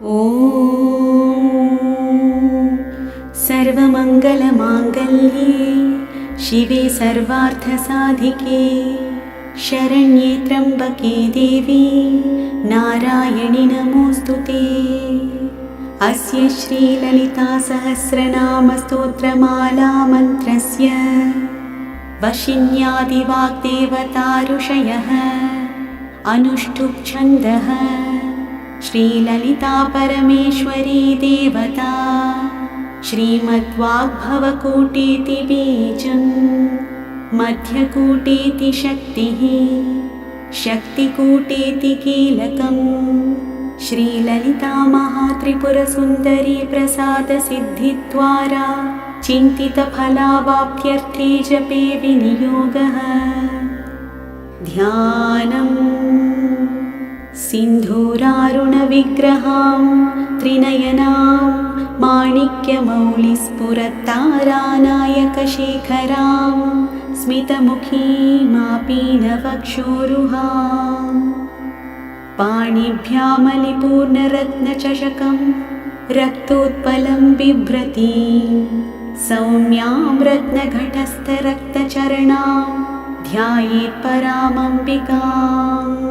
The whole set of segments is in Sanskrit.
ॐ सर्वमङ्गलमाङ्गल्ये शिवे सर्वार्थसाधिके शरण्ये त्र्यम्बके देवी नारायणि नमोऽस्तुते। अस्य श्रीललितासहस्रनामस्तोत्रमाला मन्त्रस्य वशिन्यादिवाग्देवता ऋषयः अनुष्ठुप् छन्दः श्रीललिता परमेश्वरी देवता श्रीमद्वाग्भवकूटेति बीजं मध्यकूटेति शक्तिः शक्तिकूटेति कीलकम् श्रीललिता महात्रिपुरसुन्दरी प्रसादसिद्धिद्वारा चिन्तितफलावाप्त्यर्थे जपे विनियोगः। ध्यानम् सिन्धूरारुणविग्रहां त्रिनयनां माणिक्यमौलिस्फुरत्तारानायकशेखरां स्मितमुखीमापीनवक्षोरुहां पाणिभ्यामलिपूर्णरत्नचषकं रक्तोत्पलं बिभ्रतीं सौम्यां रत्नघटस्थरक्तचरणां ध्यायेत् परामम्बिकाम्।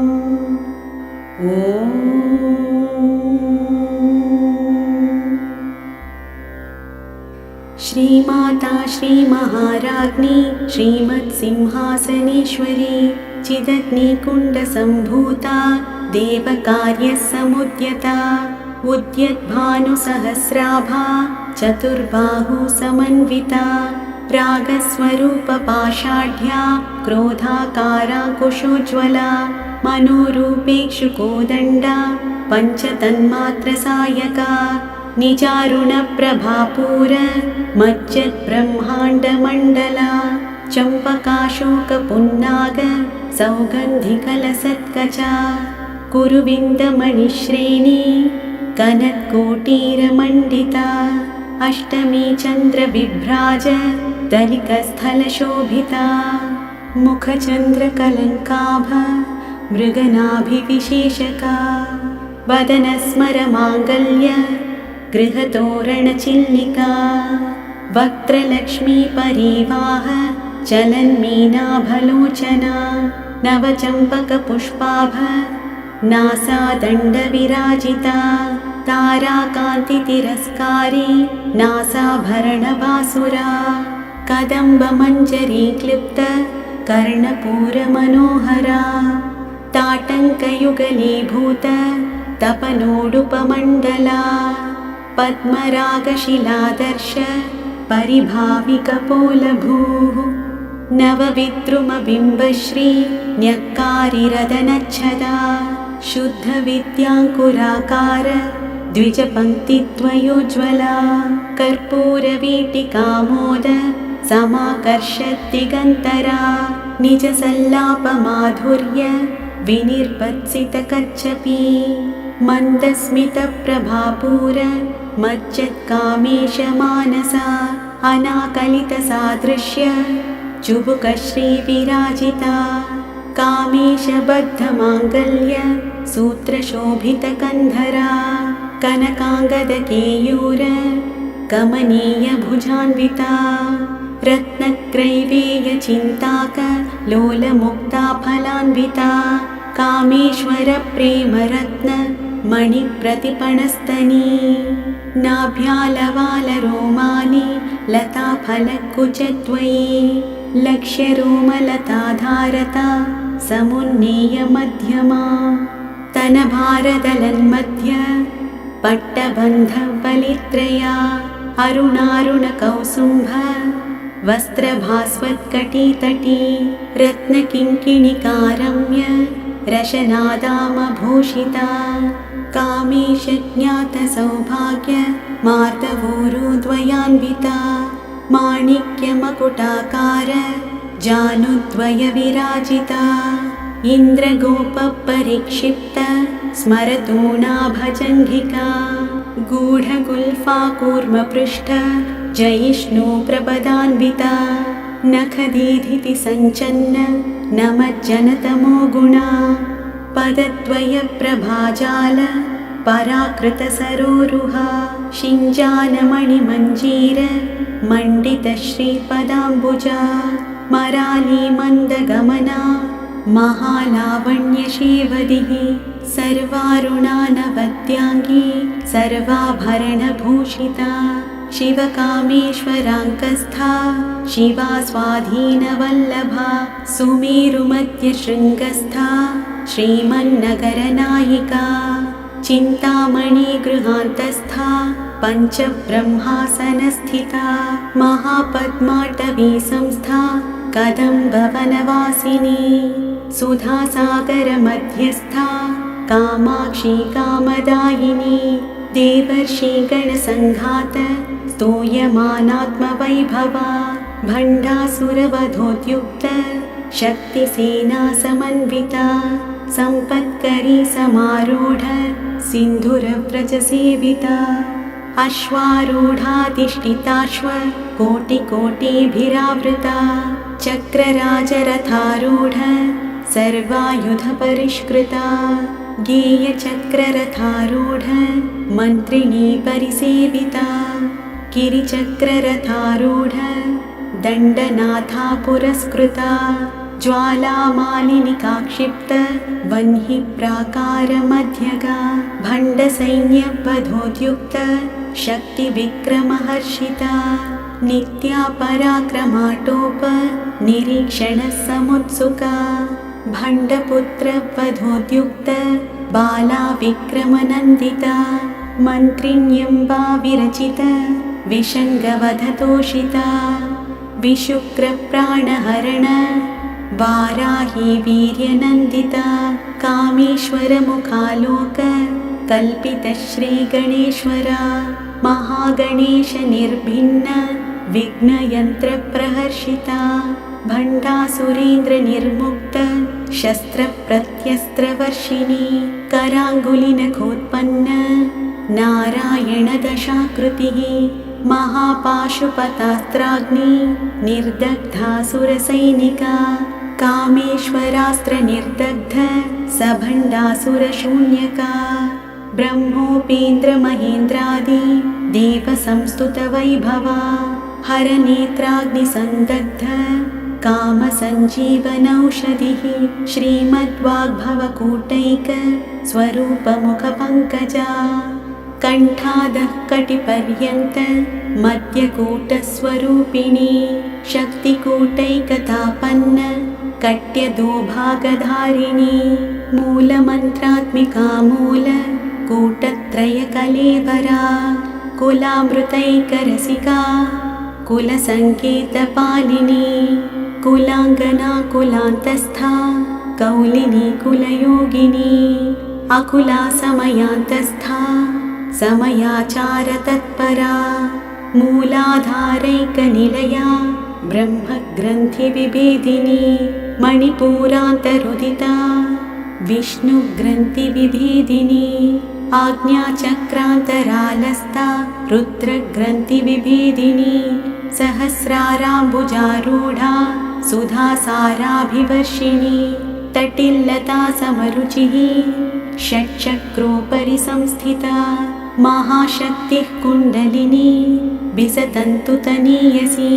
ॐ श्रीमाता श्रीमहाराज्ञी श्रीमत्सिंहासनेश्वरी चिदग्निकुण्डसम्भूता देवकार्यसमुद्यता उद्यद्भानुसहस्राभा चतुर्बाहुसमन्विता रागस्वरूपपाषाढ्या क्रोधाकारा कुशोज्ज्वला मनोरूपेक्षुकोदण्डा पञ्चतन्मात्रसायका निजारुणप्रभापूर मज्जद्ब्रह्माण्डमण्डला चम्पकाशोकपुन्नाग सौगन्धिकलसत्कचा कुरुविन्दमणिश्रेणी कनत्कोटीरमण्डिता अष्टमी चन्द्रबिभ्राज दलिकस्थलशोभिता मुखचन्द्रकलङ्काभ मृगनाभिविशेषका वदनस्मरमाङ्गल्य गृहतोरणचिल्लिका वक्त्रलक्ष्मीपरीवाह चलन्मीनाभलोचना नवचम्पकपुष्पाभ नासादण्डविराजिता ताराकान्तितिरस्कारी नासाभरणबासुरा कदम्बमञ्जरी क्लिप्त कर्णपूरमनोहरा ताटङ्कयुगलीभूत तपनोडुपमण्डला पद्मरागशिलादर्श परिभाविकपोलभूः नवविद्रुमबिम्बश्री न्यक्कारिरदनच्छदा शुद्धविद्याङ्कुराकार द्विजपङ्क्तिद्वयोज्ज्वला कर्पूरवीटिकामोद समाकर्षद्दिगन्तरा निजसल्लापमाधुर्य विनिर्पत्सितकच्छपी मन्दस्मितप्रभापूर मज्जत्कामेशमानसा अनाकलितसादृश्य चुबुकश्रीविराजिता कामेशबद्धमाङ्गल्य सूत्रशोभितकन्धरा कनकाङ्गदकेयूर कमनीयभुजान्विता रत्नक्रैवेयचिन्ताक लोलमुक्ताफलान्विता कामेश्वरप्रेमरत्न मणिप्रतिपणस्तनी नाभ्यालवालरोमानि लताफलकुचद्वयी लक्ष्यरोमलताधारता समुन्नीयमध्यमा तनभारदलन्मध्य पट्टबन्धबलित्रया अरुणारुणकौसुम्भ वस्त्रभास्वत्कटितटी रत्नकिङ्किणिकारम्य रशनादामभूषिता कामेशज्ञातसौभाग्य मार्दवोरुद्वयान्विता माणिक्यमकुटाकार जानुद्वयविराजिता इन्द्रगोपपरिक्षिप्त स्मरतूणाभजङ्घिका गूढगुल्फाकूर्मपृष्ठ जयिष्णुप्रपदान्विता नखदीधितिसञ्चन्न नमज्जनतमो गुणा पदद्वयप्रभाजाल पराकृतसरोरुहा शिञ्जानमणिमञ्जीर मण्डितश्रीपदाम्बुजा मरालीमन्दगमना महालावण्यशीवदिः सर्वारुणानवद्याङ्गी सर्वाभरणभूषिता शिवकामेश्वराङ्कस्था शिवा स्वाधीनवल्लभा सुमेरुमध्यशृङ्गस्था श्रीमन्नगरनायिका चिन्तामणिगृहान्तस्था पञ्चब्रह्मासनस्थिता महापद्माटवी संस्था कदम्बवनवासिनी सुधासागरमध्यस्था कामाक्षी कामदायिनी देवर्षिगणसङ्घात स्तूयमानात्मवैभवा भण्डासुरवधोद्युक्त शक्तिसेना समन्विता सम्पत्करी समारूढ सिन्धुरव्रजसेविता अश्वारूढाधिष्ठिताश्व कोटिकोटिभिरावृता चक्रराजरथारूढ सर्वायुधपरिष्कृता गेयचक्ररथारूढ मन्त्रिणी परिसेविता गिरिचक्ररथारूढ दण्डनाथा पुरस्कृता ज्वालामालिनिकाक्षिप्त वह्निप्राकारमध्यगा भण्डसैन्यवधोद्युक्त शक्तिविक्रमहर्षिता नित्या पराक्रमाटोप निरीक्षणसमुत्सुका भण्डपुत्रवधोद्युक्त बाला विक्रमनन्दिता मन्त्रिण्यम्बा विरचित विषङ्गवधतोषिता विशुक्रप्राणहरण वाराही वीर्यनन्दिता कामेश्वरमुखालोक कल्पितश्रीगणेश्वरा महागणेशनिर्भिन्न विघ्नयन्त्रप्रहर्षिता भण्डासुरेन्द्रनिर्मुक्त शस्त्रप्रत्यस्त्रवर्षिणी कराङ्गुलिनखोत्पन्न नारायणदशाकृतिः महापाशुपतास्त्राग्नि निर्दग्धासुरसैनिका कामेश्वरास्त्रनिर्दग्ध सभण्डासुरशून्यका ब्रह्मोपेन्द्रमहेन्द्रादि देवसंस्तुतवैभवा हरनेत्राग्निसन्दग्ध कामसञ्जीवनौषधिः श्रीमद्वाग्भवकूटैक स्वरूपमुखपङ्कजा कण्ठादः कटिपर्यन्त मध्यकूटस्वरूपिणी शक्तिकूटैकतापन्न कट्यदोभागधारिणी मूलमन्त्रात्मिका मूलकूटत्रयकलेवरा कुलामृतैकरसिका कुलसङ्केतपालिनी कुलाङ्गना कुलान्तस्था कौलिनी कुलयोगिनी अकुला समयान्तस्था समयाचारतत्परा मूलाधारैकनिलया ब्रह्मग्रन्थिविभेदिनी मणिपूरान्तरुदिता विष्णुग्रन्थिविभेदिनी आज्ञाचक्रान्तरालस्ता रुद्रग्रन्थिविभेदिनी सहस्राराम्बुजारूढा सुधासाराभिवर्षिणी तटिल्लता समरुचिः षट्चक्रोपरि संस्थिता महाशक्तिः कुण्डलिनी विसतन्तुतनीयसी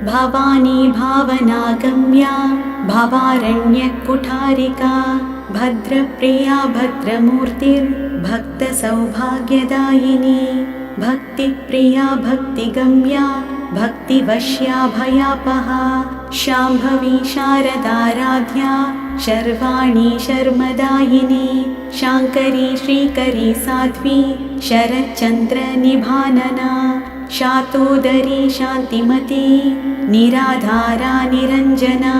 भवानी भावनागम्या भवारण्यकुठारिका भद्रप्रिया भद्रमूर्तिर्भक्तसौभाग्यदायिनी भक्तिप्रिया भक्तिगम्या भक्तिवश्या भयापहा शाम्भवी शारदाराध्या शर्वाणी शर्मदायिनी शाङ्करी श्रीकरी साध्वी शरच्चन्द्रनिभानना शातोदरी शान्तिमती निराधारा निरञ्जना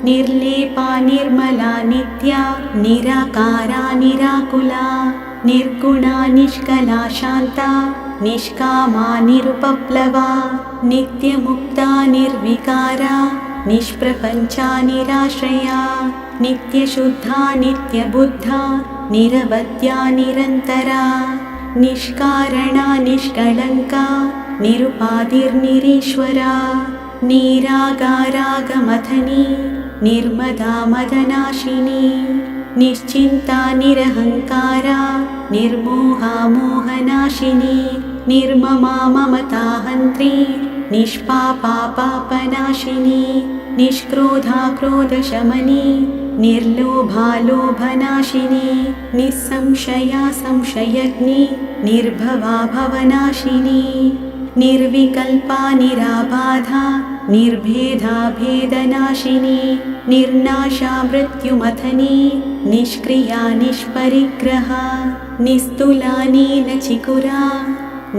निर्लेपा निर्मला नित्या निराकारा निराकुला निर्गुणा निष्कला शान्ता निष्कामा निरुपप्लवा नित्यमुक्ता निर्विकारा निष्प्रपञ्चा निराश्रया नित्यशुद्धा नित्यबुद्धा निरवद्या निरन्तरा निष्कारणा निष्कलङ्का निरुपाधिर्निरीश्वरा निरागारागमथनी निर्मदा मदनाशिनी निश्चिन्ता निरहङ्कारा निर्मोहा मोहनाशिनी निर्ममा ममताहन्त्री निष्पापा पापनाशिनी निष्क्रोधा क्रोधशमनी निर्लोभा लोभनाशिनी निस्संशया संशयग्नि निर्भवा भवनाशिनी निर्विकल्पा निराबाधा निर्भेदा भेदनाशिनी निर्नाशा मृत्युमथनी निष्क्रिया निष्परिग्रहा निस्तुला नीलचिकुरा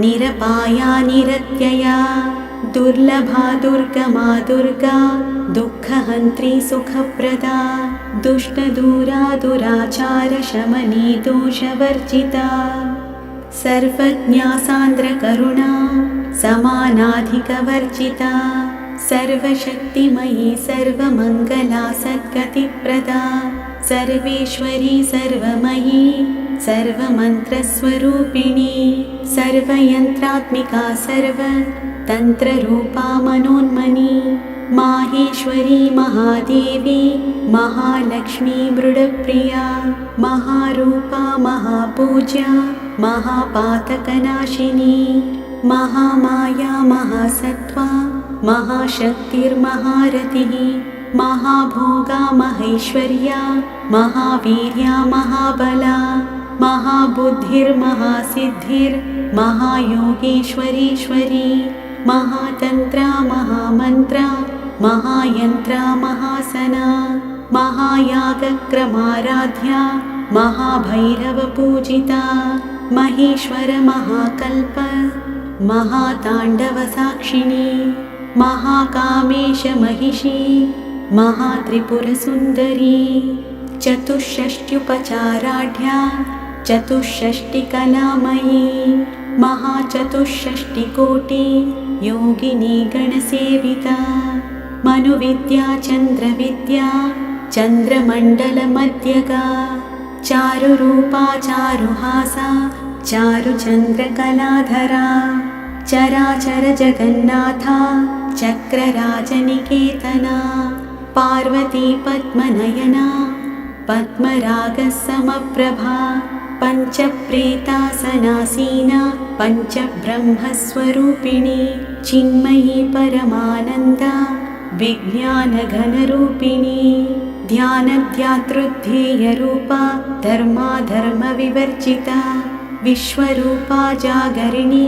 निरपाया निरत्यया दुर्लभा दुर्गमा दुर्गा दुःखहन्त्री सुखप्रदा दुष्टदूरा दुराचारशमनी दोषवर्जिता सर्वज्ञा सान्द्रकरुणा समानाधिकवर्जिता सर्वशक्तिमयी सर्वमङ्गला सद्गतिप्रदा सर्वेश्वरी सर्वमयी सर्वमन्त्रस्वरूपिणी सर्वयन्त्रात्मिका सर्वतन्त्ररूपा मनोन्मनी माहेश्वरी महादेवी महालक्ष्मी मृडप्रिया महारूपा महापूज्या महापातकनाशिनी महामाया महासत्त्वा महाशक्तिर्महारतिः महाभोगा महेश्वर्या महावीर्या महाबला महाबुद्धिर्महासिद्धिर्महायोगेश्वरीश्वरी महातन्त्रा महामन्त्रा महायन्त्रा महासना महायागक्रमाराध्या महाभैरवपूजिता महेश्वर महाकल्प महाताण्डवसाक्षिणी महाकामेश महिषी महात्रिपुरसुन्दरी चतुष्षष्ट्युपचाराढ्या चतुष्षष्टिकलामयी महाचतुष्षष्टिकोटि योगिनी गणसेविता मनुविद्या चन्द्रविद्या चन्द्रमण्डलमध्यगा चारुरूपा चारुहासा चारुचन्द्रकलाधरा चराचर जगन्नाथा चक्रराजनिकेतना पार्वती पद्मनयना पद्मरागसमप्रभा पञ्चप्रेतासनासीना पञ्चब्रह्मस्वरूपिणी चिन्मयी परमानन्दा विज्ञानघनरूपिणी ध्यानध्यातृध्येयरूपा धर्माधर्मविवर्जिता विश्वरूपा जागरिणी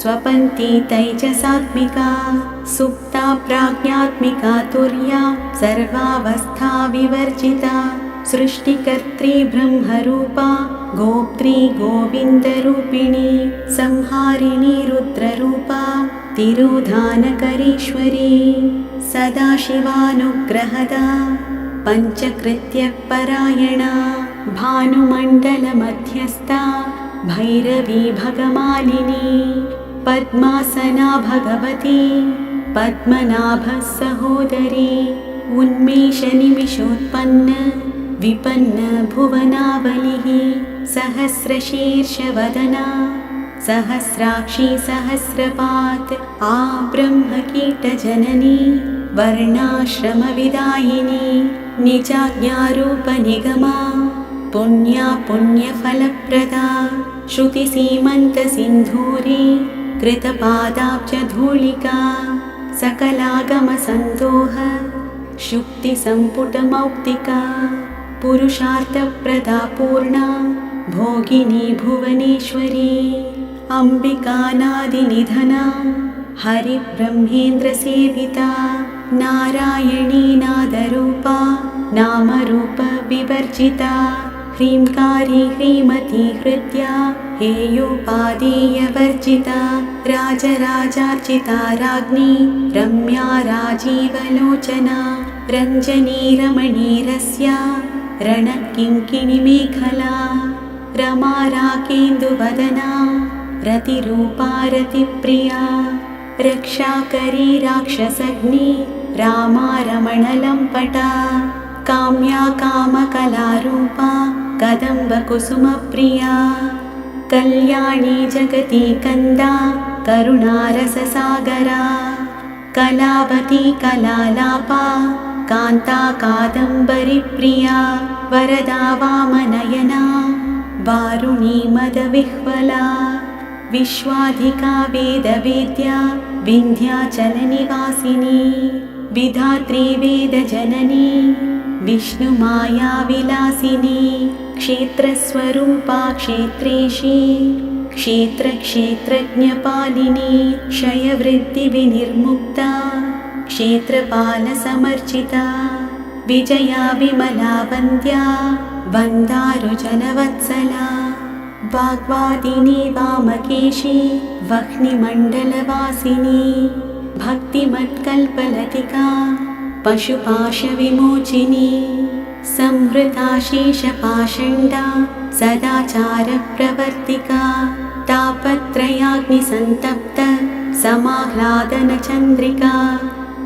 स्वपन्ती तैजसात्मिका सुप्ता प्राज्ञात्मिका तुर्या सर्वावस्था विवर्जिता सृष्टिकर्त्री ब्रह्मरूपा गोप्त्री गोविन्दरूपिणी संहारिणी रुद्ररूपा तिरोधानकरीश्वरी सदाशिवानुग्रहदा पञ्चकृत्यपरायणा भानुमण्डलमध्यस्था भैरवी भगमालिनी पद्मासना भगवती पद्मनाभः सहोदरी उन्मेषनिमिषोत्पन्न विपन्न भुवनावलिः सहस्रशीर्षवदना सहस्राक्षी सहस्रपात् ब्रह्मकीटजननी वर्णाश्रमविदायिनी निजाज्ञारूपनिगमा पुण्या पुण्यफलप्रदा श्रुतिसीमन्तसिन्धूरी कृतपादाब्जधूलिका सकलागमसन्दोह शुक्तिसम्पुटमौक्तिका पुरुषार्थप्रदा पूर्णा भोगिनी भुवनेश्वरी अम्बिकानादिनिधना हरिब्रह्मेन्द्रसेविता नारायणी नादरूपा नामरूपविवर्जिता ह्रीङ्कारी ह्रीमती हृद्या हेयोपादेयवर्जिता राजराजार्चिता राज्ञी रम्या राजीवलोचना रञ्जनी रमणीरस्या रणकिङ्किणिमेखला रमा राकेन्दुवदना रतिरूपा रतिप्रिया रक्षाकरी राक्षसग्नि रामा रमणलम्पटा काम्या कामकलारूपा कदम्बकुसुमप्रिया कल्याणी जगती कन्दा करुणारससागरा कलावती कलालापा कान्ता कादम्बरीप्रिया वरदा वामनयना वारुणी मदविह्वला विश्वाधिका वेदवेद्या विन्ध्याचलनिवासिनी विधात्री वेदजननी विष्णुमाया विलासिनी क्षेत्रस्वरूपा क्षेत्रेशी क्षेत्रक्षेत्रज्ञपालिनी क्षयवृत्तिविनिर्मुक्ता क्षेत्रपालसमर्चिता विजया विमला वन्द्या वन्दारुजनवत्सला वाग्वादिनी वामकेशी वह्निमण्डलवासिनी भक्तिमत्कल्पलतिका पशुपाशविमोचिनी संहृता शेषपाषण्डा सदाचारप्रवर्तिका तापत्रयाग्निसन्तप्त समाह्लादनचन्द्रिका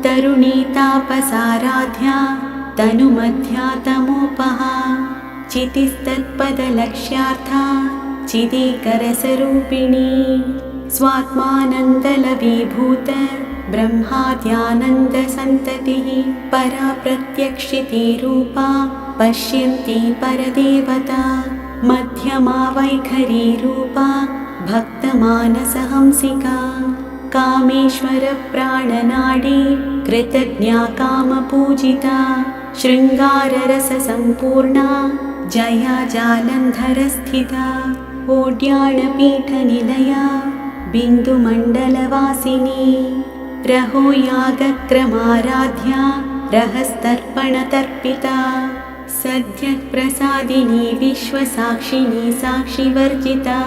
तरुणी तापसाराध्या तनुमध्या तमोपहा चितिस्तत्पदलक्ष्यार्था चिदीकरसरूपिणी स्वात्मानन्दलवीभूत ब्रह्माद्यानन्दसन्ततिः परा प्रत्यक्षितिरूपा पश्यन्ती परदेवता मध्यमा वैखरीरूपा भक्तमानसहंसिका कामेश्वरप्राणनाडी कृतज्ञा कामपूजिता शृङ्गाररससम्पूर्णा जया जालन्धरस्थिता ओड्याणपीठनिलया बिन्दुमण्डलवासिनी रहो यागक्रमाराध्या रहस्तर्पणतर्पिता सद्यः प्रसादिनी विश्वसाक्षिणी साक्षिवर्जिता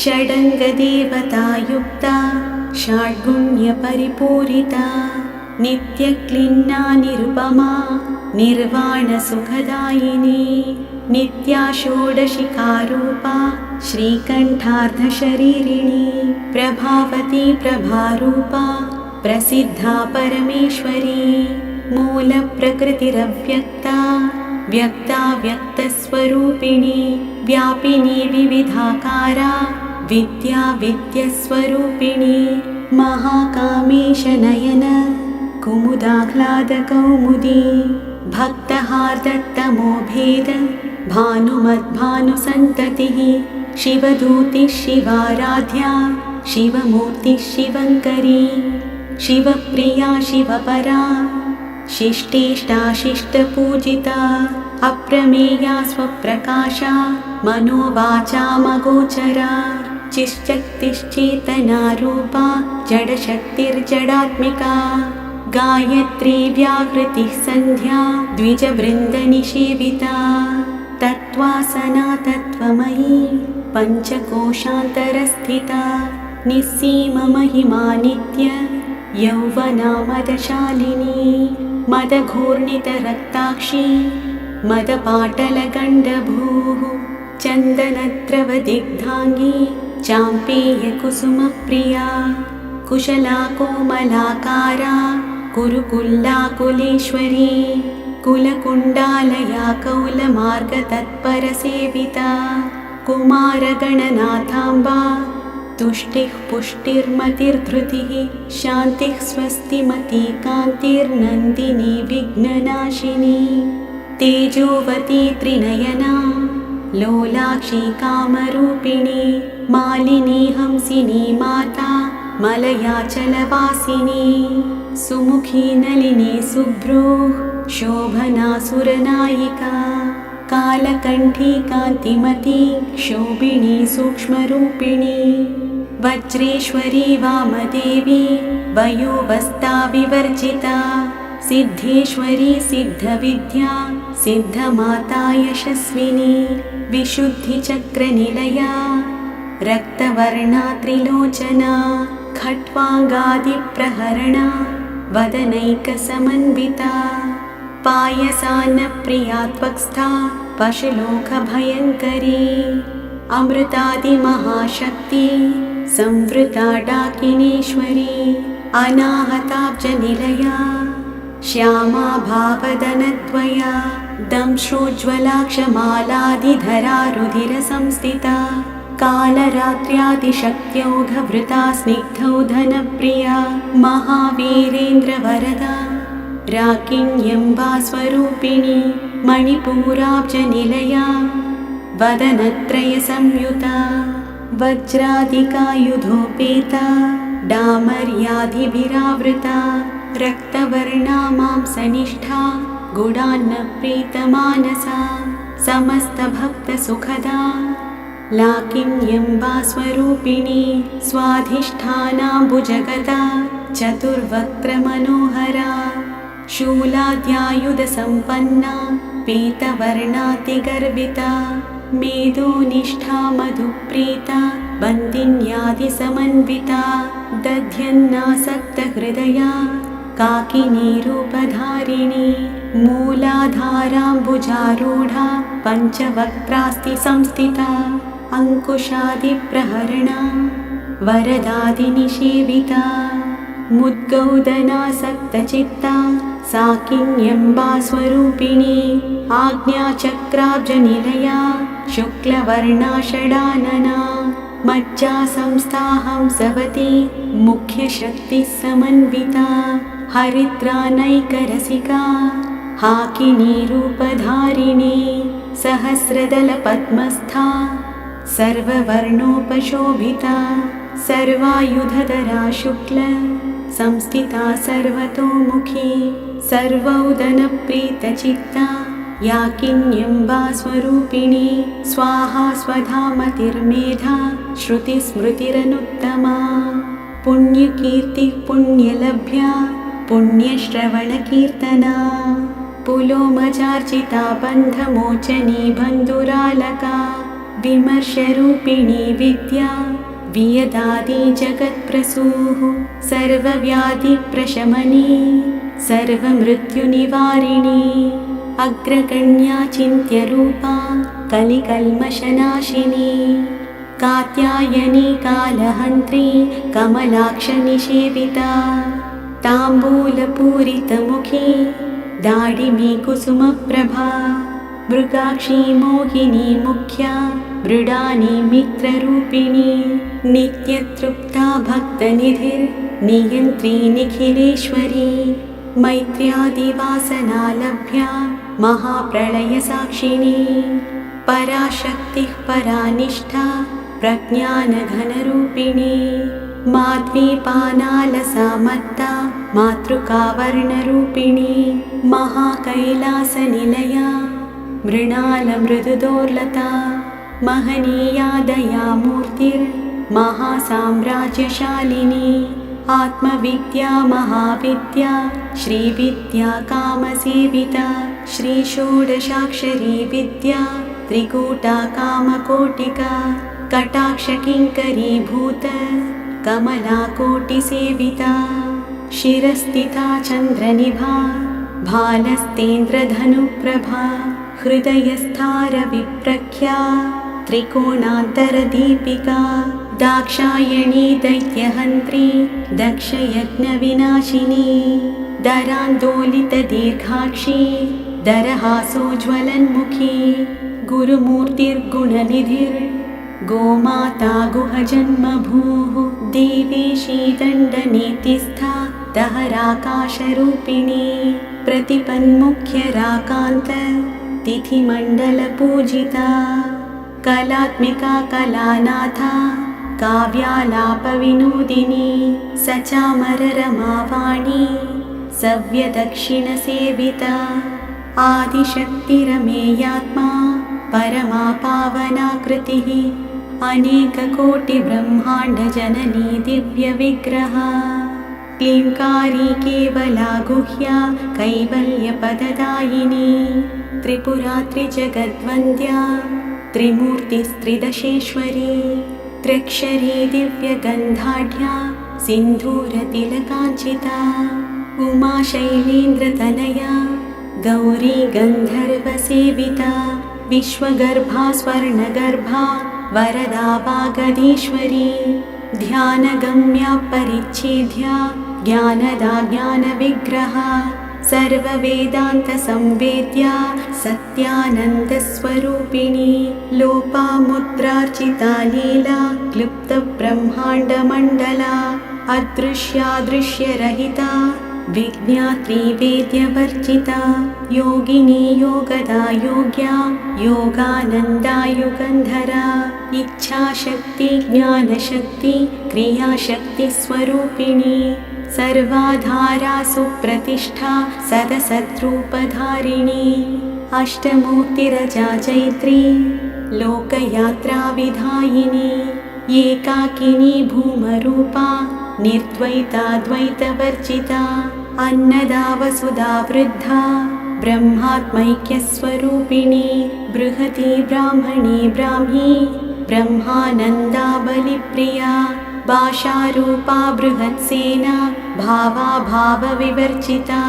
षडङ्गदेवतायुक्ता षड्गुण्यपरिपूरिता नित्यक्लिन्ना निरुपमा निर्वाणसुखदायिनी नित्या षोडशिकारूपा श्रीकण्ठार्धशरीरिणी प्रभावती प्रभारूपा प्रसिद्धा परमेश्वरी मूलप्रकृतिरव्यक्ता व्यक्ता व्यक्तस्वरूपिणी व्यापिनी विविधाकारा विद्या विद्यस्वरूपिणी महाकामेशनयन कुमुदाह्लादकौमुदी भक्तहार्दत्तमोभेद भानुमद्भानुसन्ततिः शिवदूतिः शिवाराध्या शिवमूर्तिः शिवङ्करी शिवप्रिया शिवपरा शिष्टेष्टा शिष्टपूजिता अप्रमेया स्वप्रकाशा मनोवाचामगोचरा चिश्चक्तिश्चेतनारूपा जडशक्तिर्जडात्मिका गायत्री व्याहृतिः सन्ध्या द्विजवृन्दनिषेविता तत्त्वासना तत्त्वमयी पञ्चकोशान्तरस्थिता निस्सीममहिमा नित्य यौवना मदशालिनी मदघूर्णितरक्ताक्षी मदपाटलगण्डभूः चन्दनद्रवदिग्धाङ्गी चाम्पेयकुसुमप्रिया कुशला कोमलाकारा कुरुकुल्लाकुलेश्वरी कुलकुण्डालया कौलमार्गतत्परसेविता कुमारगणनाथाम्बा तुष्टिः पुष्टिर्मतिर्धृतिः शान्तिः स्वस्तिमती कान्तिर्नन्दिनी विघ्ननाशिनी तेजोवती त्रिनयना लोलाक्षी कामरूपिणी मालिनी हंसिनी माता मलयाचलवासिनी सुमुखी नलिनी शुभ्रूः शोभना सुरनायिका कालकण्ठी कान्तिमती शोभिनी सूक्ष्मरूपिणी वज्रेश्वरी वामदेवी वयोवस्था विवर्जिता सिद्धेश्वरी सिद्धविद्या सिद्धमाता यशस्विनी विशुद्धिचक्रनिलया रक्तवर्णा त्रिलोचना खट्वाङ्गादिप्रहरणा वदनैकसमन्विता पायसान्नप्रिया त्वक्स्था पशुलोकभयङ्करी अमृतादिमहाशक्ति संवृता डाकिनीश्वरी अनाहताब्जनिलया श्यामा भावदनद्वया दंश्रोज्ज्वलाक्षमालाधिधरा रुधिरसंस्थिता कालरात्र्यादिशक्त्यौघवृता स्निग्धौधनप्रिया महावीरेन्द्रवरदा राकिण्यम्बा स्वरूपिणी मणिपूराब्जनिलया वदनत्रयसंयुता वज्रादिकायुधोपेता डामर्यादिभिरावृता रक्तवर्णा मांसनिष्ठा गुडान्नप्रीतमानसा समस्तभक्तसुखदा लाकिन्यम्बास्वरूपिणी स्वाधिष्ठानाम्बुजगदा चतुर्वक्त्रमनोहरा शूलाद्यायुधसम्पन्ना पीतवर्णातिगर्विता मेदोनिष्ठा मधुप्रीता बन्दिन्यादिसमन्विता दध्यन्नासक्तहृदया काकिनीरूपधारिणी मूलाधाराम्बुजारूढा पञ्चवक्त्रास्ति संस्थिता अङ्कुशादिप्रहरणा वरदादिनिषेविता मुद्गौदनासक्तचित्ता साकिन्यम्बास्वरूपिणी आज्ञाचक्राब्जनिलया शुक्लवर्णा षडानना मज्जा संस्थाहंसवती मुख्यशक्तिः समन्विता हरिद्रानैकरसिका हाकिनीरूपधारिणी सहस्रदलपद्मस्था सर्ववर्णोपशोभिता सर्वायुधधरा शुक्ल संस्थिता सर्वतोमुखी सर्वौदनप्रीतचित्ता याकिन्यम्बास्वरूपिणी स्वाहा स्वधामतिर्मेधा श्रुतिस्मृतिरनुत्तमा पुण्यकीर्तिः पुण्यलभ्या पुण्यश्रवणकीर्तना पुलोमचार्चिता बन्धमोचनी बन्धुरालका विमर्शरूपिणी विद्या वियदादि जगत्प्रसूः सर्वव्याधिप्रशमनी सर्वमृत्युनिवारिणी अग्रगण्या चिन्त्यरूपा कलिकल्मषनाशिनी कात्यायनी कालहन्त्री कमलाक्षनिषेविता ताम्बूलपूरितमुखी दाडिमी कुसुमप्रभा मृगाक्षी मोहिनी मुख्या मृडानी मित्ररूपिणी नित्यतृप्ता भक्तनिधिर्नियन्त्री निखिलेश्वरी मैत्र्यादिवासनालभ्या महाप्रलयसाक्षिणी पराशक्तिः परानिष्ठा प्रज्ञानघनरूपिणी माध्वीपानालसामत्ता मातृकावर्णरूपिणी महाकैलासनिलया मृणालमृदुदोर्लता महनीया दयामूर्तिर्महासाम्राज्यशालिनी आत्मविद्या महाविद्या श्रीविद्या कामसेविता श्रीषोडशाक्षरी विद्या त्रिकूटा कामकोटिका कटाक्षकिङ्करीभूत कमलाकोटिसेविता शिरस्थिता चन्द्रनिभा भालस्तेन्द्रधनुप्रभा हृदयस्थारविप्रख्या त्रिकोणान्तरदीपिका दाक्षायणी दैत्यहन्त्री दक्षयज्ञविनाशिनी दरान्दोलितदीर्घाक्षी दरहासोज्ज्वलन्मुखी गुरुमूर्तिर्गुणनिधिर्गोमाता गुहजन्मभूः देवेशी दण्डनीतिस्था दहराकाशरूपिणी प्रतिपन्मुख्यराकान्त तिथिमण्डलपूजिता कलात्मिका कलानाथा काव्यालापविनोदिनी सचामररमावाणी सव्यदक्षिणसेविता आदिशक्तिरमेयात्मा परमा पावनाकृतिः अनेककोटिब्रह्माण्डजननी दिव्यविग्रहा क्लींकारी केवला गुह्या कैवल्यपददायिनी त्रिपुरा त्रिजगद्वन्द्या त्रिमूर्तिस्त्रिदशेश्वरी त्र्यक्षरी दिव्यगन्धाढ्या सिन्धूरतिलकाञ्चिता उमा शैलेन्द्रतनया गौरी गन्धर्वसेविता विश्वगर्भा स्वर्णगर्भा वरदा वागधीश्वरी ध्यानगम्या परिच्छेद्या ज्ञानदा ज्ञानविग्रहा सर्ववेदान्तसंवेद्या सत्यानन्दस्वरूपिणी लोपामुद्रार्चिता लीला क्लुप्तब्रह्माण्डमण्डला अदृश्यादृश्यरहिता विज्ञात्री वेद्यवर्जिता योगिनी योगदा योग्या योगानन्दा युगन्धरा इच्छाशक्ति ज्ञानशक्ति क्रियाशक्तिस्वरूपिणी सर्वाधारा सुप्रतिष्ठा सदसद्रूपधारिणी अष्टमूर्तिरजा चैत्री लोकयात्रा विधायिनी एकाकिनी भूमरूपा निर्द्वैताद्वैतवर्जिता अन्नदा वसुधा वृद्धा ब्रह्मात्मैक्यस्वरूपिणी बृहती ब्राह्मणी ब्राह्मी ब्रह्मानन्दा बलिप्रिया भाषारूपा बृहत्सेना भावाभावविवर्जिता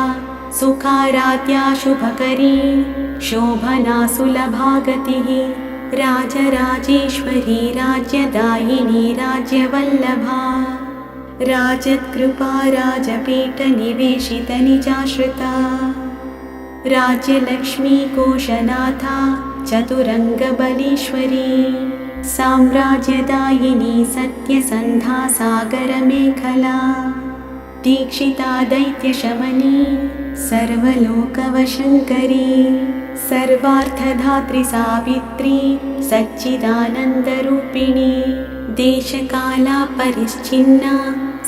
सुखाराध्या शुभकरी शोभना सुलभागतिः राजराजेश्वरी राज्यदायिनी राज्यवल्लभा राजत्कृपा राजपीठनिवेशितनिजाश्रिता राज्यलक्ष्मी कोशनाथा चतुरङ्गबलीश्वरी साम्राज्यदायिनी सत्यसन्धा सागरमेखला दीक्षिता दैत्यशमनी सर्वलोकवशङ्करी सर्वार्थधात्री सावित्री सच्चिदानन्दरूपिणी देशकाला परिच्छिन्ना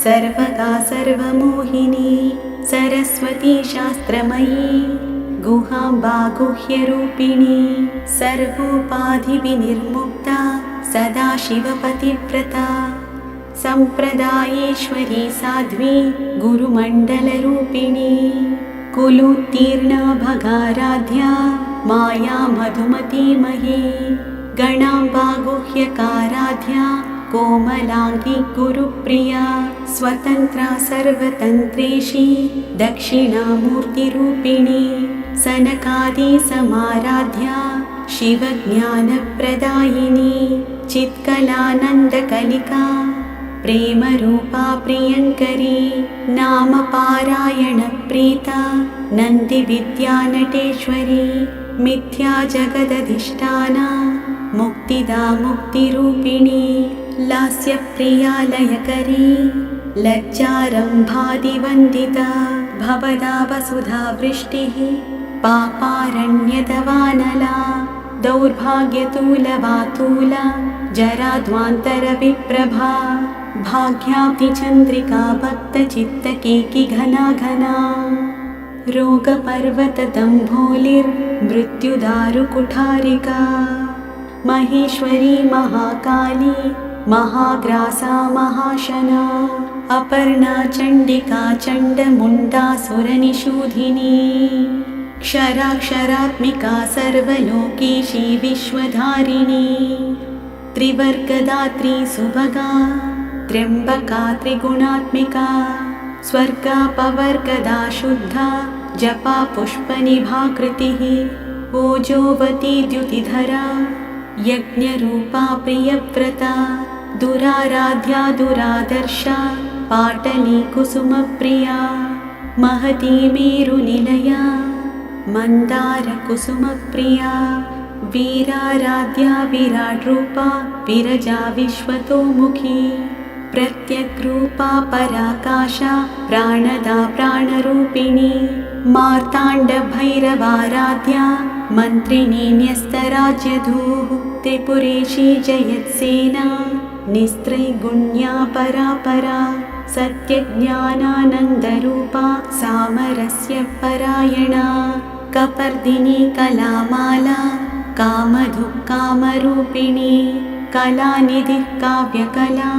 सर्वगा सर्वमोहिनी सरस्वती शास्त्रमयी गुहाम्बा गुह्यरूपिणी सर्वोपाधिविनिर्मुक्ता सदाशिवपतिव्रता सम्प्रदायेश्वरी साध्वी गुरुमण्डलरूपिणी कुलोत्तीर्णा भगाराध्या माया मधुमती मही गणाम्बा गुह्यकाराध्या कोमलाङ्गी गुरुप्रिया स्वतन्त्रा सर्वतन्त्रेशी दक्षिणामूर्तिरूपिणी सनकादि समाराध्या शिवज्ञानप्रदायिनी चित्कलानन्दकलिका प्रेमरूपा प्रियङ्करी नामपारायणप्रीता नन्दिविद्यानटेश्वरी मिथ्या जगदधिष्ठाना मुक्तिदा मुक्तिरूपिणी लास्यप्रिया लयकरी लज्जारम्भादिवन्दिता भवदा वसुधा वृष्टिः पापारण्यदवानला दौर्भाग्यतूलवातूला जराध्वान्तरविप्रभा भाग्याब्धिचन्द्रिका भक्तचित्तकेकी घना घना रोगपर्वतदम्भोलिर्मृत्युदारुकुठारिका महेश्वरी महाकाली महाग्रासा महाशना अपर्णा चण्डिका चण्डमुण्डासुरनिषूधिनी क्षराक्षरात्मिका सर्वलोकेशी विश्वधारिणी त्रिवर्गदात्री सुभगा त्र्यम्बका त्रिगुणात्मिका स्वर्गापवर्गदा शुद्धा जपा पुष्पनिभाकृतिः ओजोवती द्युतिधरा यज्ञरूपा प्रियव्रता दुराराध्या दुरादर्शा पाटली कुसुमप्रिया महती मेरुनिलया मन्दारकुसुमप्रिया वीराराध्या विराट्रूपा विरजा विश्वतोमुखी प्रत्यग्रूपा पराकाशा प्राणदा प्राणरूपिणी मार्ताण्डभैरवाराध्या मन्त्रिणी न्यस्तराज्यधूः त्रिपुरेशी जयत्सेना निस्त्रैगुण्या परापरा सत्यज्ञानानन्दरूपा सामरस्य परायणा कपर्दिनी कलामाला कामधुक्कामरूपिणी कलानिधिः काव्यकला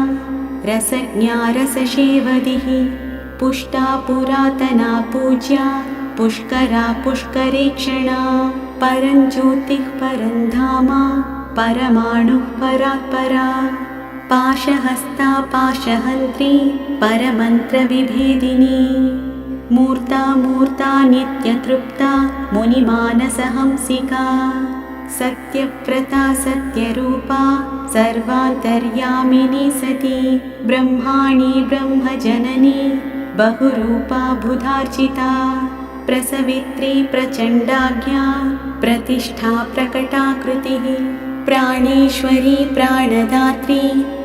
रसज्ञा रसशेवदिः पुष्टा पुरातना पूज्या पुष्करा पुष्करेक्षणा परञ्ज्योतिः परन्धामा परमाणुः परात्परा पाशहस्ता पाशहन्त्री परमन्त्रविभेदिनी मूर्ता मूर्ता नित्यतृप्ता मुनिमानसहंसिका सत्यव्रता सत्यरूपा सर्वान्तर्यामिनी सती ब्रह्माणी ब्रह्मजननी बहुरूपा बुधार्चिता प्रसवित्री प्रचण्डाज्ञा प्रतिष्ठा प्रकटाकृतिः प्राणेश्वरी प्राणदात्री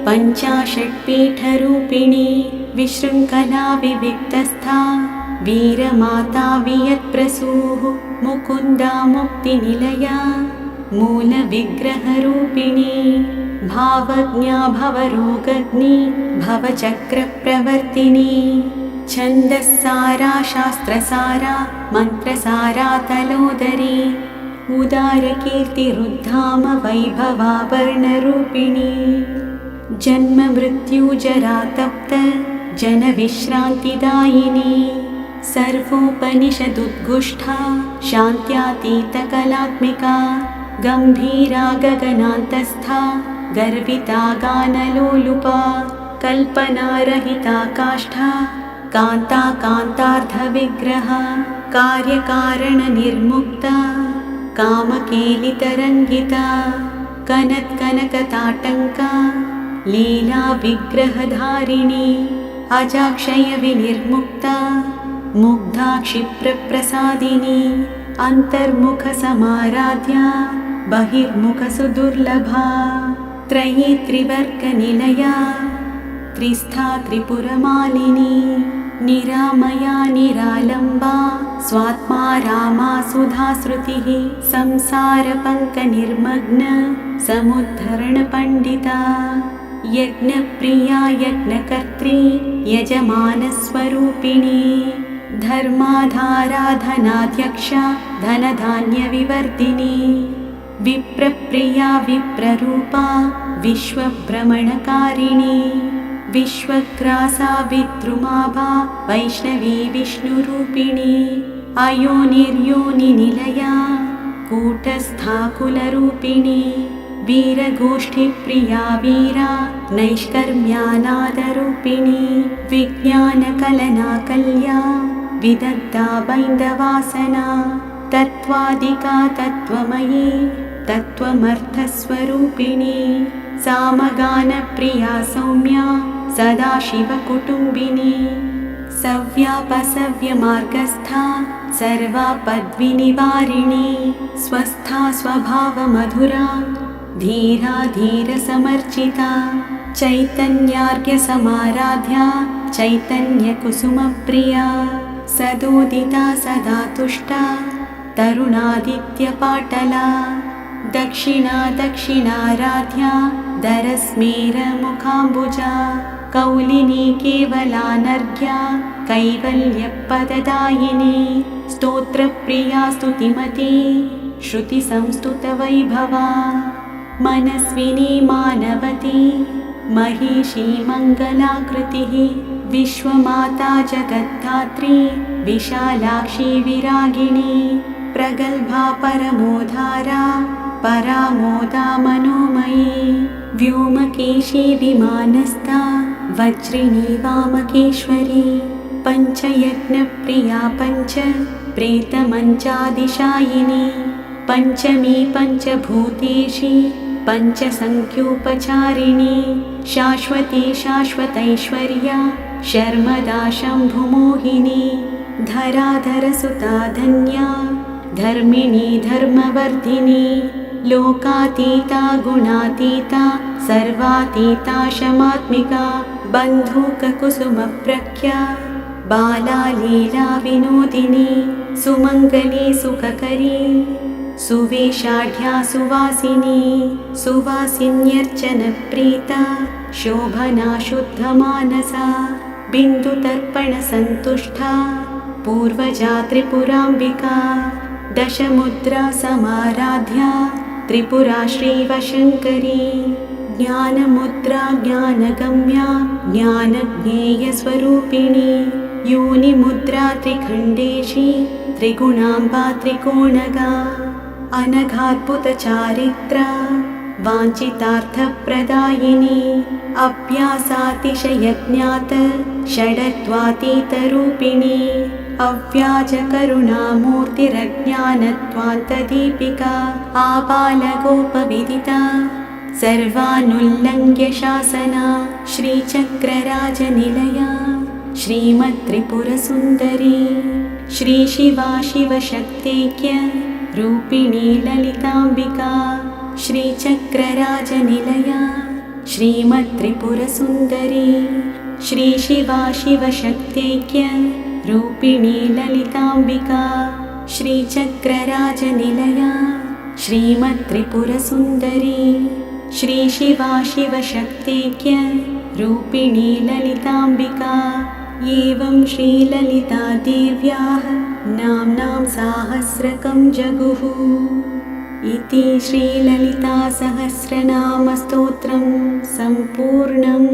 पञ्चाषट्पीठरूपिणी विशृङ्खला विविक्तस्था वीरमाता वियत्प्रसूः मुकुन्दा मुक्तिनिलया मूलविग्रहरूपिणी भावज्ञा भवरोगग्नि भवचक्रप्रवर्तिनी छन्दस्सारा शास्त्रसारा मन्त्रसारा तलोदरी उदारकीर्तिरुद्धाम वैभवाभरणरूपिणी जन्ममृत्युजरातप्त जनविश्रान्तिदायिनी सर्वोपनिषदुद्घुष्टा शान्त्यातीतकलात्मिका गम्भीरा गगनान्तस्था गर्विता गानलोलुपा कल्पनारहिता काष्ठा कान्ता कान्तार्धविग्रहा कार्यकारणनिर्मुक्ता कामकेलितरङ्गिता कनत्कनकताटङ्का लीला विग्रहधारिणी अजाक्षयविनिर्मुक्ता मुग्धा क्षिप्रप्रसादिनी अन्तर्मुखसमाराध्या बहिर्मुखसुदुर्लभा त्रयी त्रिवर्गनिलया त्रिस्था त्रिपुरमालिनी निरामया निरालम्बा स्वात्मा रामा सुधाश्रुतिः संसारपङ्कनिर्मग्न समुद्धरणपण्डिता यज्ञप्रिया यज्ञकर्त्री यजमानस्वरूपिणी धर्माधाराधनाध्यक्षा धनधान्यविवर्धिनी विप्रप्रिया विप्ररूपा विश्वभ्रमणकारिणी विश्वग्रासा विद्रुमाभा वैष्णवी विष्णुरूपिणी अयोनिर्योनिनिलया कूटस्था कुलरूपिणी वीरगोष्ठीप्रिया वीरा नैष्कर्म्यानादरूपिणी विज्ञानकलनाकल्या विदग्धा बैन्दवासना तत्त्वादिका तत्त्वमयी तत्त्वमर्थस्वरूपिणी सामगानप्रिया सौम्या सदाशिवकुटुम्बिनी सव्यापसव्यमार्गस्था सर्वापद्विनिवारिणी स्वस्था स्वभावमधुरा धीरा धीरसमर्चिता चैतन्यार्घ्यसमाराध्या चैतन्यकुसुमप्रिया सदोदिता सदा तुष्टा तरुणादित्यपाटला दक्षिणा दक्षिणाराध्या दरस्मेरमुखाम्बुजा कौलिनी केवलानर्घ्या कैवल्यपददायिनी स्तोत्रप्रिया स्तुतिमती श्रुतिसंस्तुतवैभवा मनस्विनी मानवती महिषी मङ्गलाकृतिः विश्वमाता जगद्धात्री विशालाक्षी विरागिणी प्रगल्भा परमोधारा परामोदा मनोमयी व्योमकेशी विमानस्था वज्रिणी वामकेश्वरी पञ्चयज्ञप्रिया पञ्च प्रेतमञ्चादिशायिनी पञ्चमी पञ्चभूतेशी पञ्चसङ्ख्योपचारिणी शाश्वती शाश्वतैश्वर्या शर्मदा शम्भुमोहिनी धराधरसुता धन्या धर्मिणी धर्मवर्धिनी लोकातीता गुणातीता सर्वातीता शमात्मिका बन्धूककुसुमप्रख्या बाला लीला विनोदिनी सुमङ्गली सुखकरी सुवेशाढ्या सुवासिनी सुवासिन्यर्चनप्रीता शोभना शुद्धमानसा बिन्दुतर्पणसन्तुष्टा पूर्वजा त्रिपुराम्बिका दशमुद्रा समाराध्या त्रिपुरा श्रीवशङ्करी ज्ञानमुद्रा ज्ञानगम्या ज्ञानज्ञेयस्वरूपिणी योनिमुद्रा त्रिखण्डेशी त्रिगुणाम्बा त्रिकोणगा अनघाद्भुतचारित्रा वाञ्छितार्थप्रदायिनी अभ्यासातिशयज्ञात षडत्वातीतरूपिणी अव्याजकरुणामूर्तिरज्ञानत्वान्तदीपिका आबालगोपविदिता सर्वानुल्लङ्घ्य शासना श्रीचक्रराजनिलया श्रीमत्त्रिपुरसुन्दरी श्रीशिवा शिवशक्तेक्य रूपिणी ललिताम्बिका श्रीचक्रराजनिलया श्रीमत्त्रिपुरसुन्दरी श्रीशिवा शिवशक्तेक्य रूपिणी ललिताम्बिका श्रीचक्रराजनिलया श्रीमत्त्रिपुरसुन्दरी श्रीशिवा शिवशक्त्यैक्य रूपिणी ललिताम्बिका एवं श्रीललिता देव्याः नाम्नां साहस्रकं जगुः इति श्रीललितासहस्रनामस्तोत्रं सम्पूर्णम्।